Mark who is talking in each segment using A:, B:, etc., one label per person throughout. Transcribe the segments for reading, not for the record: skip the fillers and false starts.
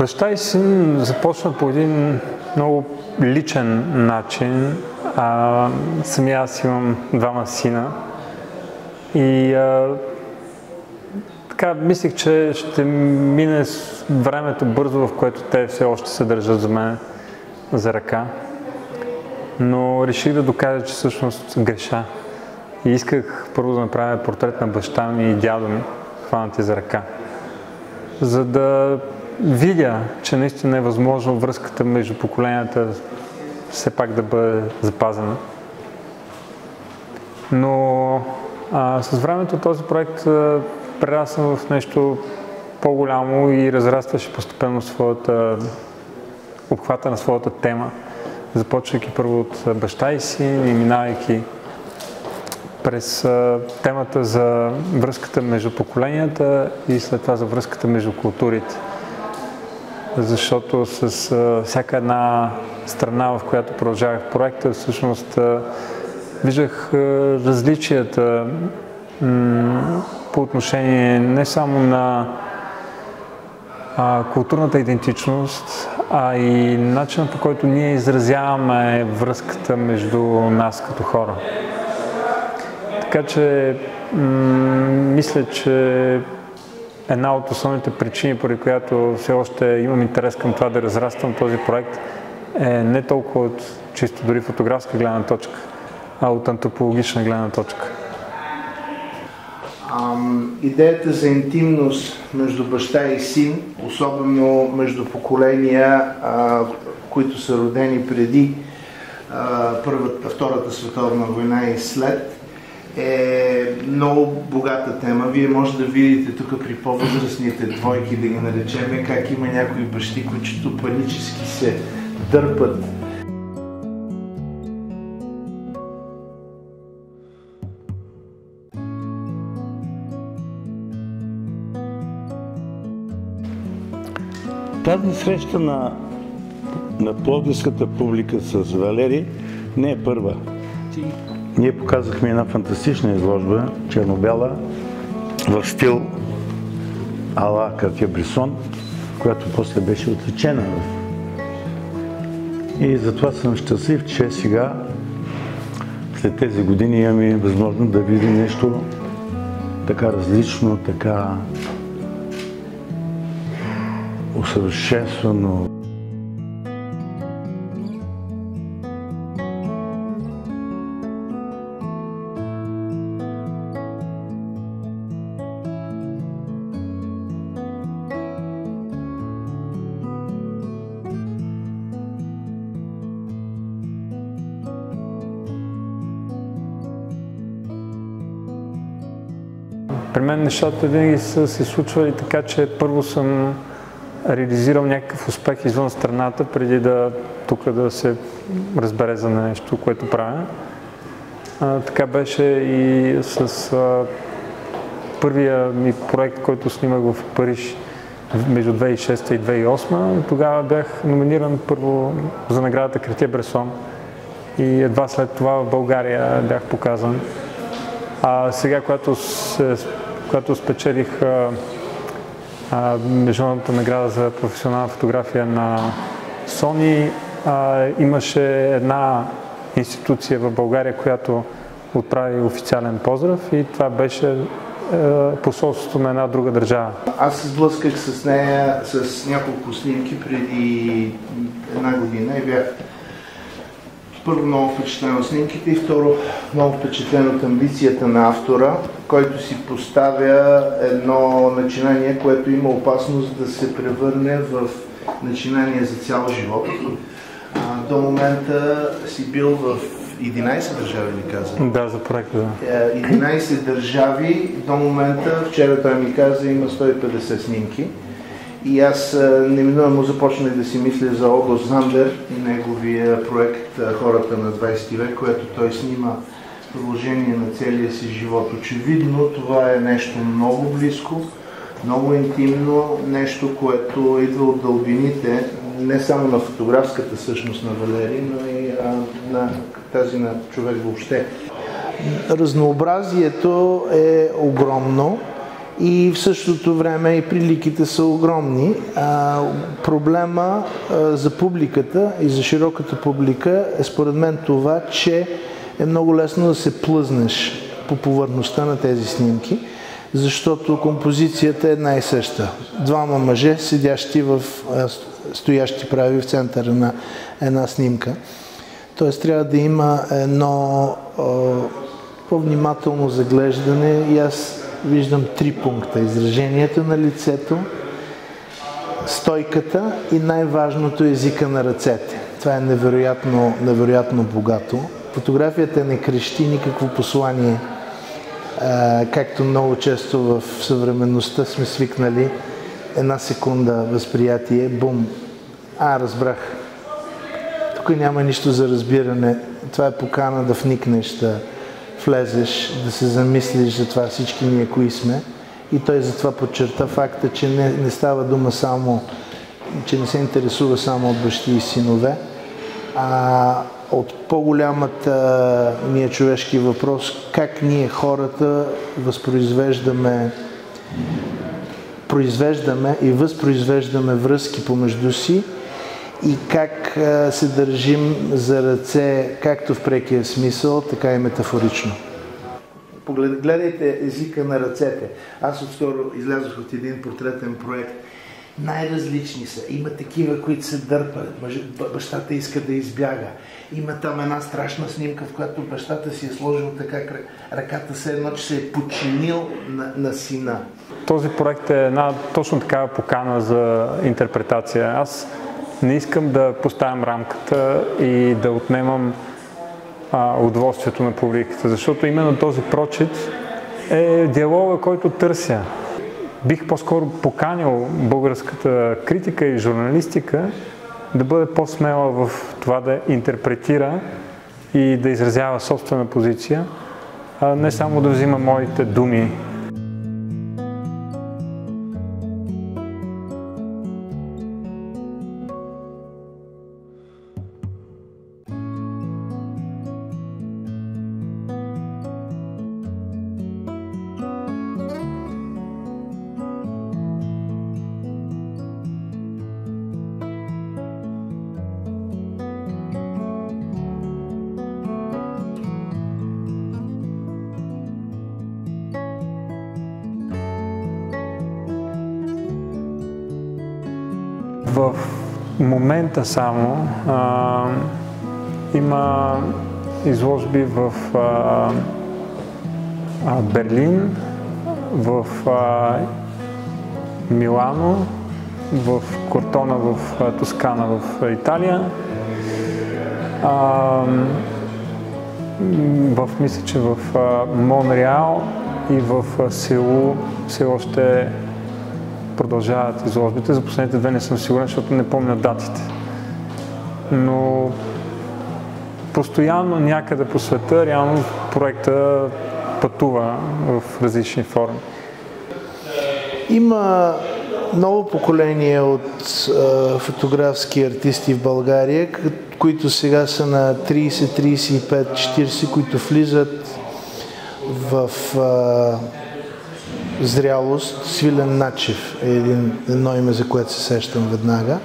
A: Баща и син започват по един много личен начин. Самия аз имам двама сина и така мислих, че ще мине времето бързо, в което те все още се държат за мен за ръка. Но реших да докажа, че всъщност греша. И исках първо да направя портрет на баща ми и дядо ми, хванати за ръка. За да видя, че наистина е възможно връзката между поколенията все пак да бъде запазена. Но с времето този проект прерасна в нещо по-голямо и разрастваше постепенно обхвата на своята тема, започвайки първо от баща и син и минавайки през темата за връзката между поколенията и след това за връзката между културите. Защото с всяка една страна, в която продължавах проекта, всъщност виждах различията по отношение не само на културната идентичност, а и начинът, по който ние изразяваме връзката между нас като хора. Така че мисля, че една от основните причини, поради която все още имам интерес към това да разраствам този проект, е не толкова от чисто дори фотографска гледна точка, а от антропологична гледна точка.
B: Идеята за интимност между баща и син, особено между поколения, които са родени преди Втората световна война и след, е много богата тема. Вие може да видите тук при по-възрастните двойки, да ги наречем, как има някои бащи, които панически се дърпат.
C: Тази среща на пловдивската публика с Валери не е първа. Ние показахме една фантастична изложба, черно-бяла, в стил ала Картие-Бресон, която после беше отличена. И затова съм щастлив, че сега, след тези години, имаме възможност да видим нещо така различно, така усъвършенствано.
A: При мен нещата винаги са се случвали така, че първо съм реализирал някакъв успех извън страната, преди тук да се разбере за нещо, което правя. Така беше и с първия ми проект, който снимах в Париж между 2006 и 2008. Тогава бях номиниран първо за наградата Картие-Бресон и едва след това в България бях показан. Сега, когато спечелих международната награда за професионална фотография на Sony, имаше една институция в България, която отправи официален поздрав и това беше посолството на една друга държава.
B: Аз се сблъсках с нея с няколко снимки преди една година и бях първо много впечатлен от снимките и второ много впечатлен от амбицията на автора, който си поставя едно начинание, което има опасност да се превърне в начинание за цял живот. До момента си бил в 11 държави, ли каза?
A: Да, за проекта, да.
B: 11 държави, до момента, вчера той ми каза, има 150 снимки. И аз неминуемо започнах да си мисля за Ого Зандер и неговия проект Хората на 20 век, което той снима в продължение на целия си живот. Очевидно това е нещо много близко, много интимно, нещо, което идва от дълбините, не само на фотографската същност на Валери, но и на тази на човек въобще. Разнообразието е огромно и в същото време и приликите са огромни. Проблема за публиката и за широката публика е според мен това, че е много лесно да се плъзнеш по повърхността на тези снимки, защото композицията е една и съща. Двама мъже, стоящи прави в центъра на една снимка. Тоест трябва да има едно по-внимателно заглеждане и аз виждам 3 пункта. Изражението на лицето, стойката и най-важното езика на ръцете. Това е невероятно богато. Фотографията не крещи никакво послание, както много често в съвременността сме свикнали. Една секунда възприятие, бум, разбрах. Тук няма нищо за разбиране. Това е покана да вникнеш, да влезеш, да се замислиш за това всички ние кои сме. И той затова подчерта факта, че не става дума само, че не се интересува само от бащи и синове, а от по-голямата ние човешки въпрос, как ние хората произвеждаме и възпроизвеждаме връзки помежду си и как се държим за ръце, както в прекия смисъл, така и метафорично. Гледайте езика на ръцете. Аз отскоро излязох от един портретен проект. Най-различни са. Има такива, които се дърпат. Бащата иска да избяга. Има там една страшна снимка, в която бащата си е сложил така ръката се едно, че се е подчинил на сина.
A: Този проект е една точно такава покана за интерпретация. Аз не искам да поставям рамката и да отнемам удоволствието на публиката, защото именно този прочит е диалога, който търся. Бих по-скоро поканил българската критика и журналистика да бъде по-смела в това да интерпретира и да изразява собствена позиция, а не само да взима моите думи. В момента само има изложби в Берлин, в Милано, в Кортона в Тоскана в Италия, мисля, че в Монреал и в Сеул все още продължават изложбите. За последните 2 не съм сигурен, защото не помня датите. Но постоянно някъде по света, реално проекта пътува в различни форми.
B: Има ново поколение от фотографски артисти в България, които сега са на 30, 35, 40, които влизат в зрялост. Свилен Начев е едно име, за което се сещам веднага.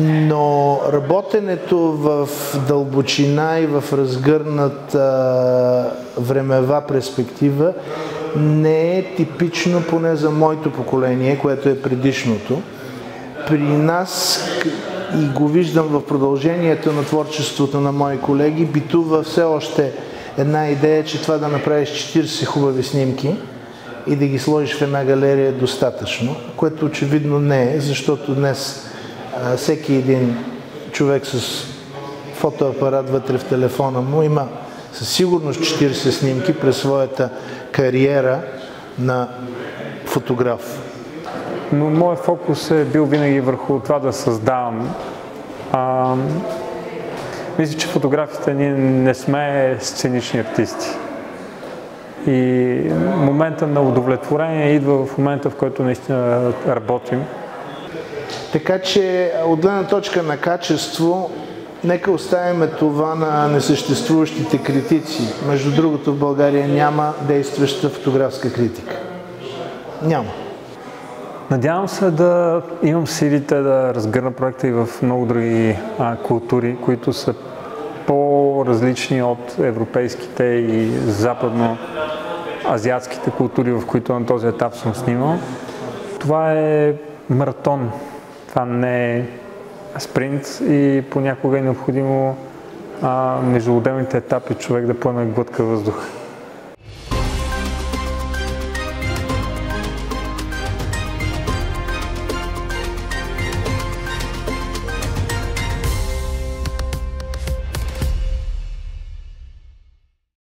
B: Но работенето в дълбочина и в разгърната времева перспектива не е типично, поне за моето поколение, което е предишното. При нас, и го виждам в продължението на творчеството на мои колеги, битува все още една идея, че това да направиш 40 хубави снимки и да ги сложиш в една галерия е достатъчно, което очевидно не е, защото днес всеки един човек с фотоапарат вътре в телефона му има със сигурност 40 снимки през своята кариера на фотограф.
A: Но моят фокус е бил винаги върху това да създавам. Мисля, че фотографите ние не сме сценични артисти. И момента на удовлетворение идва в момента, в който наистина работим.
B: Така че от гледна точка на качество, нека оставим това на несъществуващите критици. Между другото, в България няма действаща фотографска критика. Няма.
A: Надявам се да имам силите да разгърна проекта и в много други култури, които са по-различни от европейските и западно-азиатските култури, в които на този етап съм снимал. Това е маратон, това не е спринт и понякога е необходимо между отделните етапи човек да поеме глътка въздух.